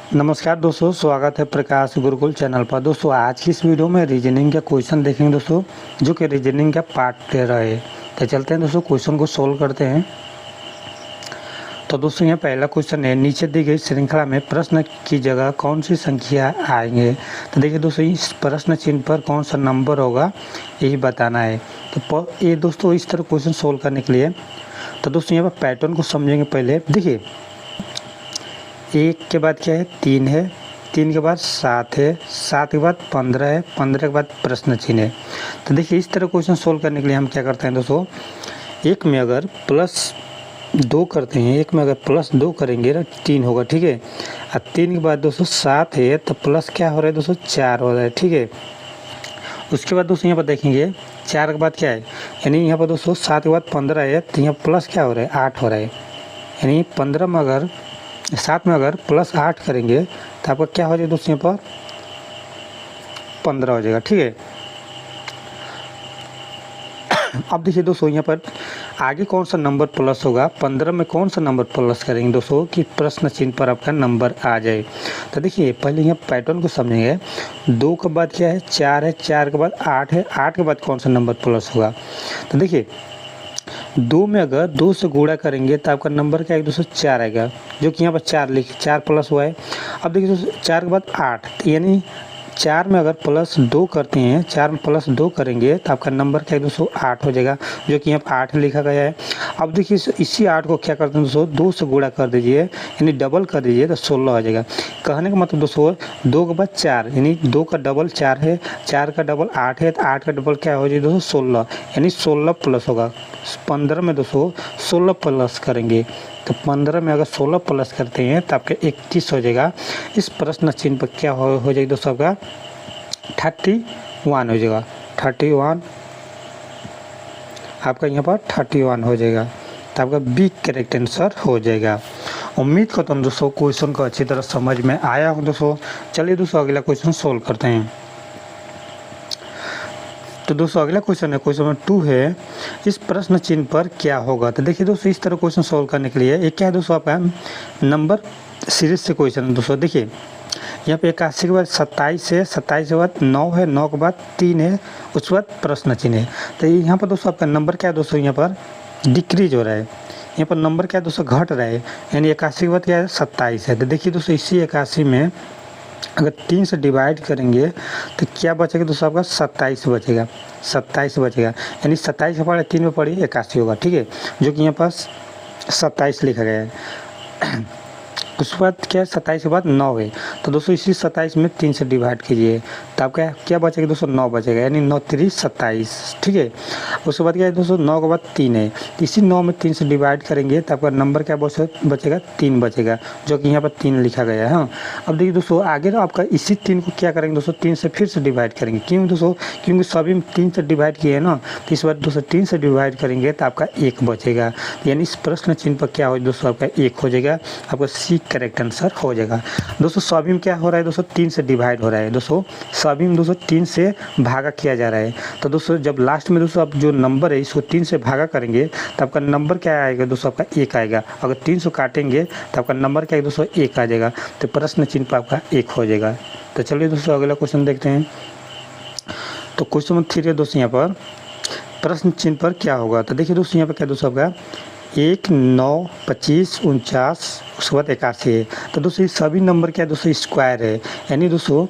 नमस्कार दोस्तों, स्वागत है प्रकाश गुरुकुल चैनल पर। दोस्तों आज की इस वीडियो में रीजनिंग का क्वेश्चन देखेंगे दोस्तों, जो कि रीजनिंग का पार्ट 13 है। तो चलते हैं दोस्तों, क्वेश्चन को सोल्व करते हैं। तो दोस्तों यहाँ पहला क्वेश्चन है, नीचे दी गई श्रृंखला में प्रश्न की जगह कौन सी संख्या आएंगे। तो देखिए दोस्तों, इस प्रश्न चिन्ह पर कौन सा नंबर होगा यही बताना है। तो ये दोस्तों इस तरह क्वेश्चन सोल्व करने के लिए तो दोस्तों यहाँ पर पैटर्न को समझेंगे। पहले देखिए, एक के बाद क्या है, 3 है, 3 के बाद 7 है, 7 के बाद 15 है, 15 के बाद प्रश्न चिन्ह है। तो देखिए इस तरह क्वेश्चन सोल्व करने के लिए हम क्या करते हैं दोस्तों, एक में अगर +2 करते हैं, एक में अगर +2 करेंगे तो 3 होगा, ठीक है। और 3 के बाद दोस्तों 7 है तो प्लस क्या हो रहा है दोस्तों, 4 हो रहा है, ठीक है। उसके बाद दोस्तों यहाँ पर देखेंगे 4 के बाद क्या है, यानी यहाँ पर दोस्तों 7 के बाद 15 है तो यहाँ प्लस क्या हो रहा है, 8 हो रहा है। यानी 15 में अगर 7 में अगर +8 करेंगे तो आपका क्या हो जाएगा दोस्तों, यहाँ पर 15 हो जाएगा, ठीक है। अब देखिए दोस्तों यहाँ पर आगे कौन सा नंबर प्लस होगा, 15 में कौन सा नंबर प्लस करेंगे दोस्तों कि प्रश्न चिन्ह पर आपका नंबर आ जाए। तो देखिए पहले यहाँ पैटर्न को समझेंगे। 2 के बाद क्या है, 4 है, 4 के बाद 8 है, 8 के बाद कौन सा नंबर प्लस होगा। तो देखिए 2 में अगर 2 से गुणा करेंगे तो आपका नंबर क्या है दोस्तों, 4 आएगा, जो कि यहाँ पर 4 लिखे, 4 प्लस हुआ है। अब देखिए दोस्तों 4 के बाद 8, यानी 4 में अगर +2 करते हैं, 4 में +2 करेंगे तो आपका नंबर क्या है दोस्तों, 8 हो जाएगा, जो कि यहाँ पर 8 लिखा गया है। अब देखिए इसी 8 को क्या करते हैं दोस्तों, 2 से गुणा कर दीजिए, यानी डबल कर दीजिए तो 16 हो जाएगा। कहने का मतलब दोस्तों 2 के बाद 4, यानी 2 का डबल 4 है, 4 का डबल 8 है, तो 8 का डबल क्या हो जाएगा दोस्तों, 16, यानी 16 प्लस होगा। 15 में दोस्तों 16 प्लस करेंगे तो 15 में अगर 16 प्लस करते हैं तो आपका 31 हो जाएगा। इस प्रश्न चिन्ह पर क्या हो जाएगा दोस्तों, आपका 31 हो जाएगा, 31 आपका यहाँ पर 31 हो जाएगा। तो आपका बी करेक्ट आंसर हो जाएगा। उम्मीद करता हूँ दोस्तों क्वेश्चन को अच्छी तरह समझ में आया हो दोस्तों। चलिए दोस्तों अगला क्वेश्चन सोल्व करते हैं। तो दोस्तों अगला क्वेश्चन है, क्वेश्चन नंबर 2 है, इस प्रश्न चिन्ह पर क्या होगा। तो देखिए दोस्तों इस तरह क्वेश्चन सोल्व करने के लिए एक क्या है दोस्तों, आपका नंबर सीरीज से क्वेश्चन है दोस्तों। देखिए यहाँ पे 81 के बाद 27 है, 27 के बाद 9 है, 9 के बाद 3 है, उसके बाद प्रश्न चिन्ह है। तो यहाँ पर दोस्तों आपका नंबर क्या है दोस्तों, यहाँ पर डिक्रीज हो रहा है, यहाँ पर नंबर क्या है दोस्तों, घट रहा है, यानी 81 के बाद क्या है, 27 है। तो देखिए दोस्तों इसी 81 में अगर 3 से डिवाइड करेंगे तो क्या बचेगा दोस्तों, आपका 27 बचेगा, 27 बचेगा, यानी 27 पढ़े 3 में पढ़ी 81 होगा, ठीक है, जो कि यहाँ पास 27 लिखा गया है। उसके बाद क्या है, 27 के बाद 9 है, तो दोस्तों इसी 27 में 3 से डिवाइड कीजिए तो आपका क्या बचेगा दोस्तों, 9 बचेगा, यानी 9 3 27, ठीक है। उसके बाद क्या है दोस्तों, 9 के बाद 3 है, इसी 9 में 3 से डिवाइड करेंगे तो आपका नंबर क्या बचेगा, 3 बचेगा, जो कि यहाँ पर 3 लिखा गया है। हाँ अब देखिए दोस्तों आगे ना आपका इसी 3 को क्या करेंगे दोस्तों, 3 से फिर से डिवाइड करेंगे, क्यों दोस्तों, क्योंकि सभी में 3 से डिवाइड किए हैं ना, तो इस बार दोस्तों 3 से डिवाइड करेंगे तो आपका 1 बचेगा, यानी इस प्रश्न चिन्ह पर क्या हो दोस्तों, आपका 1 हो जाएगा, आपका सी करेक्ट आंसर हो जाएगा। दोस्तों सभी में क्या हो रहा है दोस्तों, 3 से डिवाइड हो रहा है दोस्तों, सभी में दोस्तों 3 से भागा किया जा रहा है। तो दोस्तों जब लास्ट में दोस्तों आप जो नंबर है इसको 3 से भागा करेंगे तो आपका नंबर क्या आएगा दोस्तों, आपका 1 आएगा। अगर 300 काटेंगे तो आपका नंबर क्या है दोस्तों, 1 आ जाएगा, तो प्रश्न चिन्ह पर आपका 1 हो जाएगा। तो चलिए दोस्तों अगला क्वेश्चन देखते हैं। तो क्वेश्चन नंबर 3 है दोस्तों, यहाँ पर प्रश्न चिन्ह पर क्या होगा। तो देखिए दोस्तों यहाँ पर क्या दोस्तों, आपका 1 9 25 49 उसके बाद 81 है। तो दोस्तों ये सभी नंबर क्या है दोस्तों, स्क्वायर है, यानी दोस्तों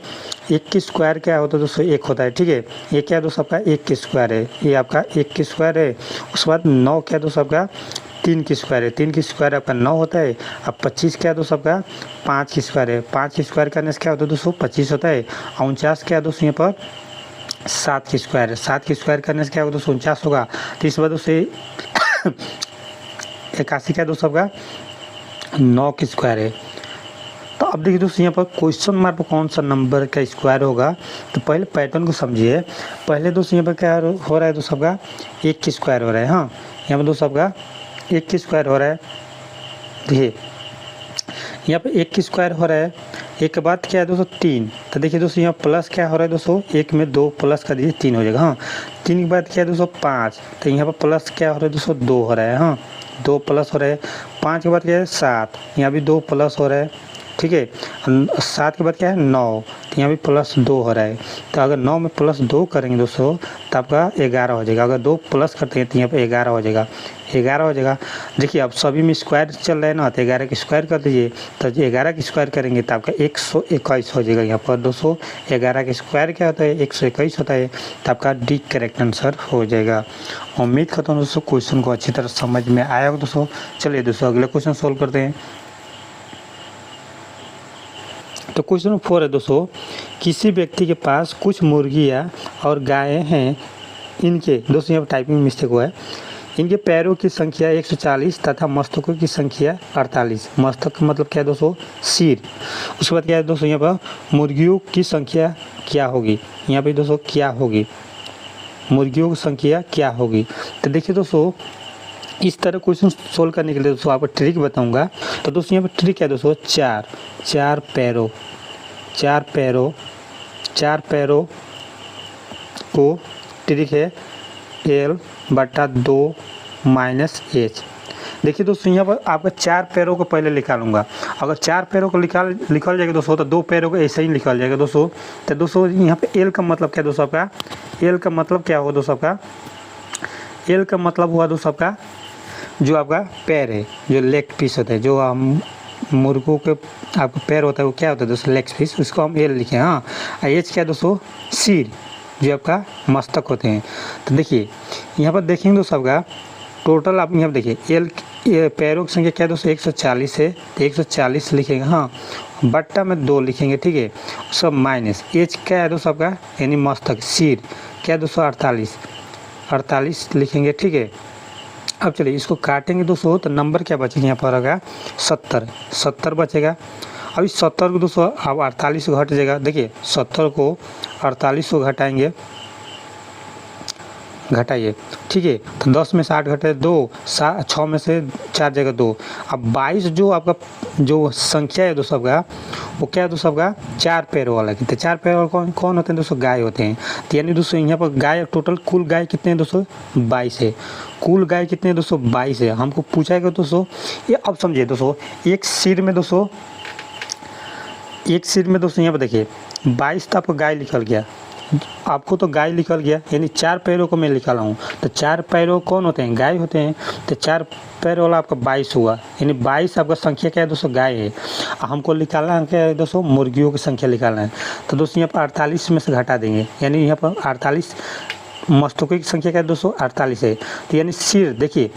1 के स्क्वायर क्या होता है दोस्तों, 1 होता है, ठीक है। ये क्या है दोस्तों, आपका 1 के स्क्वायर है, ये आपका 1 के स्क्वायर है। उसके बाद 9 क्या है दोस्तों, आपका 3 की स्क्वायर है, 3 की स्क्वायर आपका 9 होता है। अब 25 क्या है दोस्तों, आपका 5 की स्क्वायर है, 5 की स्क्वायर करने से क्या होता है दोस्तों, 25 होता है। 49 क्या है दोस्तों, यहाँ पर 7 की स्क्वायर है, 7 की स्क्वायर करने से क्या होगा दोस्तों, 49 होगा। तो इस बार दोस्तों 81 क्या है दोस्तों, आपका 9 की स्क्वायर है। तो अब देखिए दोस्तों यहाँ पर क्वेश्चन मार्क पर कौन सा नंबर का स्क्वायर होगा। तो पहले पैटर्न को समझिए। पहले दोस्तों यहाँ पर क्या हो रहा है दोस्तों, आपका 1 की स्क्वायर हो रहा है। हाँ यहाँ पर दोस्तों आपका 1 की स्क्वायर हो रहा है। देखिए यहाँ पर 1 की स्क्वायर हो रहा है, एक के बाद क्या है दोस्तों 3। तो देखिए दोस्तों यहाँ प्लस क्या हो रहा है दोस्तों, 1 में 2 प्लस कर दीजिए 3 हो जाएगा। हाँ 3 के बाद क्या है दोस्तों 5, तो यहाँ पर प्लस क्या हो रहा है दोस्तों 2 हो रहा है। हाँ 2 प्लस हो रहा है। 5 के बाद क्या है 7, यहाँ भी 2 प्लस हो रहा है। ठीक है। 7 के बाद क्या है 9, तो यहाँ भी +2 हो रहा है। तो अगर 9 में +2 करेंगे दोस्तों तो आपका 11 हो जाएगा। अगर 2 प्लस करते हैं तो यहाँ पे 11 हो जाएगा, 11 हो जाएगा। देखिए अब सभी में स्क्वायर चल रहा है ना, तो 11 की स्क्वायर कर दीजिए। तो 11 की स्क्वायर करेंगे तो आपका 121 हो जाएगा। यहाँ पर दोस्तों 11 के स्क्वायर क्या होता है 121 होता है, तो आपका डी करेक्ट आंसर हो जाएगा। उम्मीद करता हूँ दोस्तों क्वेश्चन को अच्छी तरह समझ में आया होगा दोस्तों। चलिए दोस्तों अगले क्वेश्चन सोल्व करते हैं। तो क्वेश्चन 4 है दोस्तों, किसी व्यक्ति के पास कुछ मुर्गियाँ और गायें हैं, इनके दोस्तों यहाँ पर टाइपिंग मिस्टेक हुआ है, इनके पैरों की संख्या 140 तथा मस्तकों की संख्या 48। मस्तक मतलब क्या है दोस्तों सिर। उसके बाद क्या है दोस्तों यहाँ पर मुर्गियों की संख्या क्या होगी, यहाँ पे दोस्तों क्या होगी, मुर्गियों की संख्या क्या होगी। तो देखिए दोस्तों इस तरह क्वेश्चन सोल्व करने के लिए दोस्तों आपको ट्रिक बताऊंगा। तो दोस्तों यहाँ पर ट्रिक है दोस्तों चार पैरों को ट्रिक है L/2 - H। देखिए दोस्तों यहाँ पर आपका 4 पैरों को पहले निकालूंगा। अगर 4 पैरों को लिखल जाएगा दोस्तों तो 2 पैरों को ऐसे ही निकल जाएगा दोस्तों। तो दोस्तों यहाँ पे L का मतलब क्या है दोस्तों आपका, L का मतलब क्या होगा दोस्तों आपका, L का मतलब हुआ दोस्तों आपका जो आपका पैर है, जो लेग पीस होता है, जो हम मुर्गों के आपका पैर होता है वो क्या होता है दोस्तों लेग पीस, उसको हम L लिखे। हाँ H क्या है दोस्तों सिर, जो आपका मस्तक होते हैं। तो देखिए यहाँ पर देखेंगे दोस्तों आपका टोटल आप यहाँ पर देखिए पैरों की संख्या क्या है दोस्तों 140 है, तो 140 लिखेंगे। हाँ बट्टा में 2 लिखेंगे, ठीक है। सब माइनस H क्या है दोस्तों आपका यानी मस्तक सिर क्या है दोस्तों 48 लिखेंगे, ठीक है। अब चलिए इसको काटेंगे दोस्तों तो नंबर क्या बचेगा यहाँ पर होगा 70 बचेगा। अब इस 70 को दोस्तों अब 48 को हट जाएगा। देखिए 70 को 48 को घटाइए, ठीक है। तो 10 में से 8 घटे 2, 6 में से 4 जगह 2। अब 22 जो आपका जो संख्या है दोस्तों आपका वो क्या है दोस्तों आपका 4 पैरों वाला। तो 4 पैरों वाला कौन होते हैं दोस्तों गाय होते हैं। तो यानी दोस्तों यहाँ पर गाय टोटल कुल गाय कितने हैं दोस्तों 22 है। कुल गाय कितने हैं दोस्तों 22 है। हमको पूछा है दोस्तों ये अब समझिए दोस्तों एक सिर में दोस्तों यहाँ पर देखिए 22 तो आपको गाय लिखल गया, आपको तो गाय लिखल गया यानी 4 पैरों को मैं लिखा हूँ। तो 4 पैरों कौन होते हैं गाय होते हैं। तो 4 पैरों वाला आपका 22 हुआ, यानी 22 आपका संख्या क्या है दोस्तों गाय है। हमको निकालना है क्या है दोस्तों मुर्गियों की संख्या निकालना है। तो दोस्तों यहाँ पर 48 में से घटा देंगे, यानी यहाँ पर 48 मस्तकों की संख्या क्या है दोस्तों 48 है। तो यानी सिर देखिए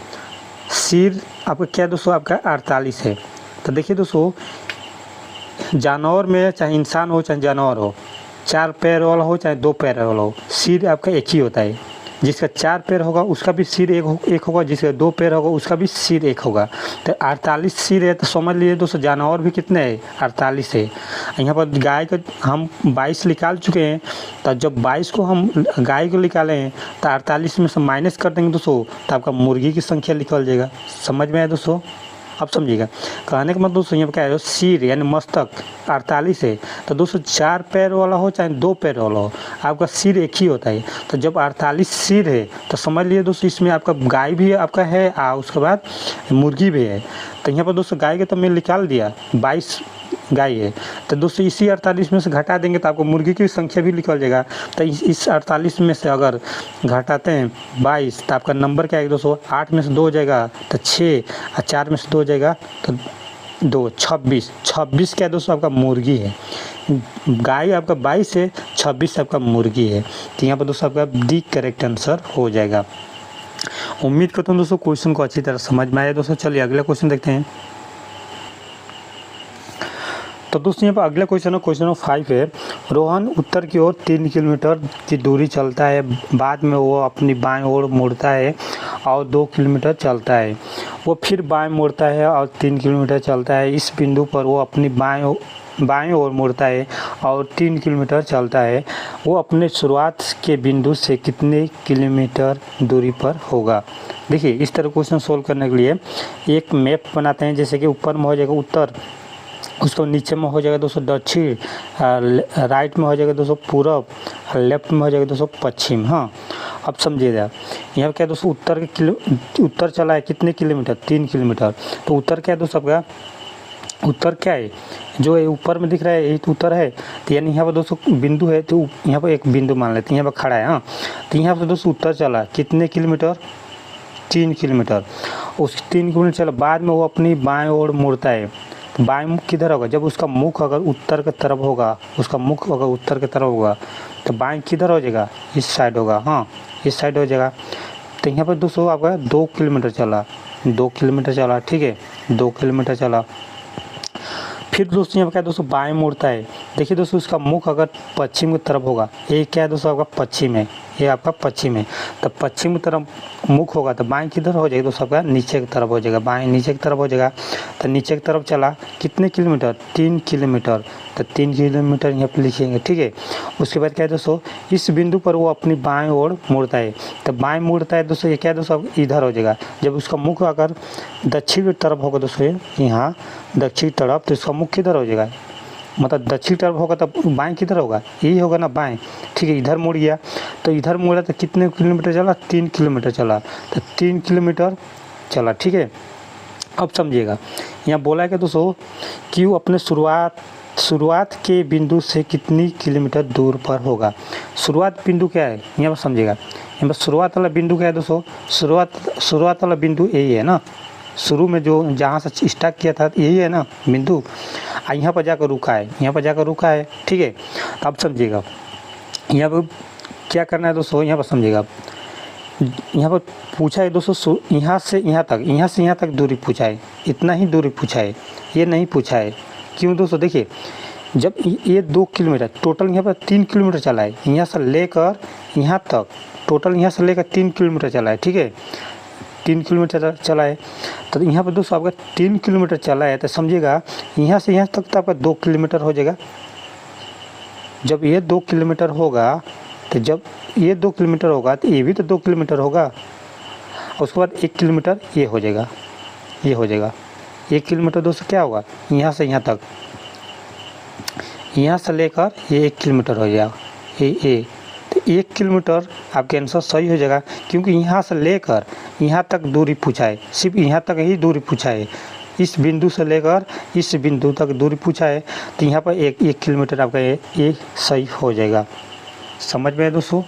सिर आपका क्या है दोस्तों आपका 48 है। तो देखिए दोस्तों जानवर में चाहे इंसान हो चाहे जानवर हो, 4 पैर वाला हो चाहे 2 पैर वाला हो, सिर आपका एक ही होता है। जिसका 4 पैर होगा उसका भी सिर एक होगा, जिसका 2 पैर होगा उसका भी सिर एक होगा। तो 48 सिर है तो समझ लीजिए दोस्तों जानवर भी कितने हैं 48 है। यहाँ पर गाय का हम 22 निकाल चुके हैं। तो जब 22 को हम गाय को निकाले हैं तो 48 में से माइनस कर देंगे दोस्तों तो आपका मुर्गी की संख्या निकल जाएगा। समझ में आया दोस्तों, अब समझिएगा कहने का मतलब दोस्तों यहाँ पर क्या है सिर यानी मस्तक 48 है। तो दोस्तों 4 पैर वाला हो चाहे 2 पैर वाला हो आपका सिर एक ही होता है। तो जब 48 सिर है तो समझ लीजिए दोस्तों इसमें आपका गाय भी आपका है उसके बाद मुर्गी भी है। तो यहाँ पर दोस्तों गाय के तो मैं निकाल दिया 22 गाय है। तो दोस्तों इसी 48 में से घटा देंगे तो आपको मुर्गी की संख्या भी निकल जाएगा। तो इस 48 में से अगर घटाते हैं 22 तो आपका नंबर क्या है दोस्तों 8 में से 2 हो जाएगा तो 6 और 4 में से 2 हो जाएगा तो 2 26 क्या है दोस्तों आपका मुर्गी है। गाय आपका 22 है 26 आपका मुर्गी है। तो यहाँ पर दोस्तों आपका डी करेक्ट आंसर हो जाएगा। उम्मीद करता हूँ दोस्तों क्वेश्चन को अच्छी तरह समझ में आया दोस्तों। चलिए अगला क्वेश्चन देखते हैं। तो दोस्तों यहाँ पर अगला क्वेश्चन नंबर 5 है। रोहन उत्तर की ओर 3 किलोमीटर की दूरी चलता है, बाद में वो अपनी बाएं ओर मुड़ता है और 2 किलोमीटर चलता है। वो फिर बाएं मुड़ता है और 3 किलोमीटर चलता है। इस बिंदु पर वो अपनी बाएं ओर मुड़ता है और 3 किलोमीटर चलता है। वो अपने शुरुआत के बिंदु से कितने किलोमीटर दूरी पर होगा। देखिए इस तरह क्वेश्चन सोल्व करने के लिए एक मैप बनाते हैं। जैसे कि ऊपर में हो जाएगा उत्तर, उसको नीचे में हो जाएगा दोस्तों दक्षिण, राइट में हो जाएगा दोस्तों पूरब, लेफ्ट में हो जाएगा दोस्तों पश्चिम। हाँ अब समझिएगा यहाँ क्या है दोस्तों उत्तर चला है कितने किलोमीटर 3 किलोमीटर। तो उत्तर क्या है दोस्तों आपका उत्तर क्या है, जो ये ऊपर में दिख रहा है यही तो उत्तर है। तो यानी यहाँ पर दोस्तों बिंदु है, तो यहाँ पर एक बिंदु मान लेते हैं यहाँ पर खड़ा है। हाँ, तो यहाँ पर दोस्तों उत्तर चला कितने किलोमीटर, 3 किलोमीटर। उस 3 किलोमीटर चला, बाद में वो अपनी बाएं ओर मुड़ता है। तो बाएं मुख किधर होगा, जब उसका मुख अगर उत्तर की तरफ होगा, उसका मुख अगर उत्तर की तरफ होगा तो बाएं किधर हो जाएगा, इस साइड होगा। हाँ, इस साइड हो जाएगा। तो यहाँ पर दोस्तों आपका 2 किलोमीटर चला, 2 किलोमीटर चला, ठीक है, 2 किलोमीटर चला। फिर दोस्तों यहाँ पर क्या दोस्तों बाएं मुड़ता है। देखिए दोस्तों उसका मुख अगर पश्चिम की तरफ होगा, ये क्या है दोस्तों आपका पश्चिम है, ये आपका पश्चिम है। तो पश्चिम की तरफ मुख होगा तो बाएं किधर हो जाएगा दोस्तों आपका नीचे की तरफ हो जाएगा, बाएं नीचे की तरफ हो जाएगा। तो नीचे की तरफ चला कितने किलोमीटर, 3 किलोमीटर। तो 3 किलोमीटर यहाँ पर लिखेंगे, ठीक है। उसके बाद क्या है दोस्तों, इस बिंदु पर वो अपनी बाएं ओर मुड़ता है। तो बाएं मुड़ता है दोस्तों, ये क्या है दोस्तों इधर हो जाएगा। जब उसका मुख अगर दक्षिण की तरफ होगा दोस्तों, यहाँ दक्षिण तरफ, तो इसका मुख किधर हो जाएगा, मतलब दक्षिण तरफ होगा तब बाएं किधर होगा, यही होगा ना बाएं, ठीक है। इधर मुड़ गया, तो इधर मुड़ा तो कितने किलोमीटर चला, 3 किलोमीटर चला। तो 3 किलोमीटर चला, ठीक है। अब समझिएगा, यहाँ बोला है कि दोस्तों कि वो अपने शुरुआत के बिंदु से कितनी किलोमीटर दूर पर होगा। शुरुआत बिंदु क्या है, यहाँ पर समझिएगा। यहाँ पर शुरुआत वाला बिंदु क्या है दोस्तों, शुरुआत वाला बिंदु यही है ना, शुरू में जो जहाँ से स्टार्ट किया था यही है ना बिंदु, यहाँ पर जाकर रुका है, यहाँ पर जाकर रुका है, ठीक है। अब समझिएगा यहाँ पर क्या करना है दोस्तों, यहाँ पर समझिएगा। यहाँ पर पूछा है दोस्तों यहाँ से यहाँ तक दूरी पूछा है, इतना ही दूरी पूछा है, ये नहीं पूछा है। क्यों दोस्तों, देखिए जब ये 2 किलोमीटर टोटल यहाँ पर 3 किलोमीटर चला है, यहाँ से लेकर यहाँ तक टोटल यहाँ से लेकर 3 किलोमीटर चला है, ठीक है, 3 किलोमीटर चला है। तो यहाँ पर दोस्तों आपका 3 किलोमीटर चला है, तो समझिएगा यहाँ से यहाँ तक तो आपका 2 किलोमीटर हो जाएगा। जब ये 2 किलोमीटर होगा, तो जब ये 2 किलोमीटर होगा तो ये भी तो 2 किलोमीटर होगा। उसके बाद 1 किलोमीटर ये हो जाएगा, ये हो जाएगा 1 किलोमीटर दोस्तों क्या होगा, यहाँ से यहाँ तक, यहाँ से लेकर ये 1 किलोमीटर हो जाएगा, ये तो 1 किलोमीटर आपके आंसर सही हो जाएगा। क्योंकि यहाँ से लेकर यहाँ तक दूरी पूछा है, सिर्फ यहाँ तक ही दूरी पूछा है, इस बिंदु से लेकर इस बिंदु तक दूरी पूछा है। तो यहाँ पर 1 किलोमीटर आपका ये सही हो जाएगा। समझ में है दोस्तों।